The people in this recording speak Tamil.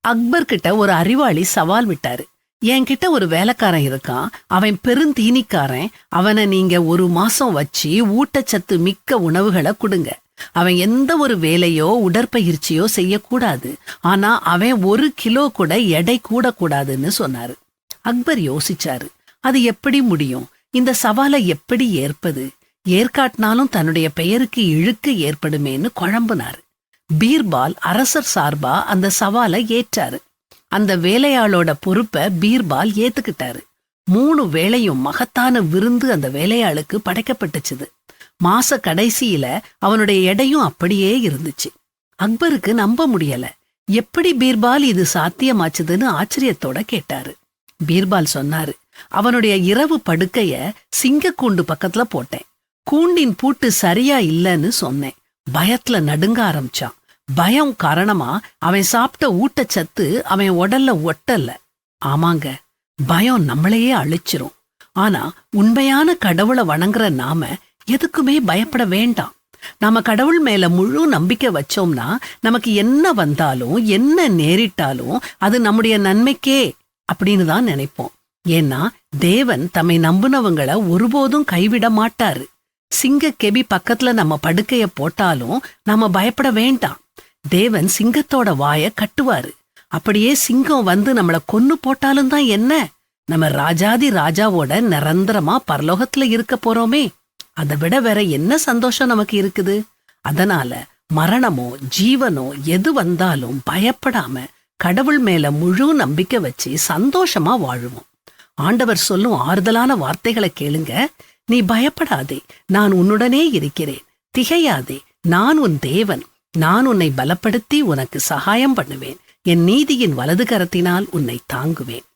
அக்பர் கிட்ட ஒரு அறிவாளி சவால் விட்டாரு. என்கிட்ட ஒரு வேலைக்காரன் இருக்கான், அவன் பெருந்தீனிக்காரன். அவனை நீங்க 1 மாசம் வச்சு ஊட்டச்சத்து மிக்க உணவுகளை கொடுங்க. அவன் எந்த ஒரு வேலையோ உடற்பயிற்சியோ செய்யக்கூடாது. ஆனா அவன் 1 கிலோ கூட எடை கூடக்கூடாதுன்னு சொன்னாரு. அக்பர் யோசிச்சாரு, அது எப்படி முடியும்? இந்த சவாலை எப்படி ஏற்பது? ஏற்காட்டினாலும் தன்னுடைய பெயருக்கு இழுக்கு ஏற்படுமேன்னு குழம்புனாரு. பீர்பால் அரசர் சார்பா அந்த சவாலை ஏற்றாரு. அந்த வேலையாளோட பொறுப்பை பீர்பால் ஏத்துக்கிட்டாரு. 3 வேளையும் மகத்தான விருந்து அந்த வேலையாளுக்கு படைக்கப்பட்டுச்சுது. மாச கடைசியில அவனுடைய எடையும் அப்படியே இருந்துச்சு. அக்பருக்கு நம்ப முடியல. எப்படி பீர்பால் இது சாத்தியமாச்சுதுன்னு ஆச்சரியத்தோட கேட்டாரு. பீர்பால் சொன்னாரு, அவனுடைய இரவு படுக்கைய சிங்கக்கூண்டு பக்கத்துல போட்டேன். கூண்டின் பூட்டு சரியா இல்லைன்னு சொன்னேன். பயத்துல நடுங்க ஆரம்பிச்சான். பயம் காரணமா அவன் சாப்பிட்ட ஊட்டச்சத்து அவன் உடல்ல ஒட்டல. ஆமாங்க, பயம் நம்மளையே அழிச்சிரும். ஆனா உண்மையான கடவுளை வணங்குற நாம எதுக்குமே பயப்பட வேண்டாம். நாம கடவுள் மேல முழு நம்பிக்கை வச்சோம்னா நமக்கு என்ன வந்தாலும் என்ன நேரிட்டாலும் அது நம்முடைய நன்மைக்கே அப்படின்னு தான் நினைப்போம். ஏன்னா தேவன் தம்மை நம்புனவங்களை ஒருபோதும் கைவிட மாட்டாரு. சிங்க கெபி பக்கத்துல நம்ம படுக்கைய போட்டாலும் நாம பயப்பட வேண்டாம். தேவன் சிங்கத்தோட வாய கட்டுவாரு. அப்படியே சிங்கம் வந்து நம்மள கொன்னு போட்டாலும் தான் என்ன? நம்ம ராஜாதி ராஜாவோட நிரந்தரமா பரலோகத்துல இருக்க போறோமே. அதை விட வேற என்ன சந்தோஷம் நமக்கு இருக்குது? அதனால மரணமோ ஜீவனோ எது வந்தாலும் பயப்படாம கடவுள் மேல முழு நம்பிக்கை வச்சு சந்தோஷமா வாழுவோம். ஆண்டவர் சொல்லும் ஆறுதலான வார்த்தைகளை கேளுங்க. நீ பயப்படாதே, நான் உன்னுடனே இருக்கிறேன். திகையாதே, நான் உன் தேவன். நான் உன்னை பலப்படுத்தி உனக்கு சகாயம் பண்ணுவேன். என் நீதியின் வலது கரத்தினால் உன்னை தாங்குவேன்.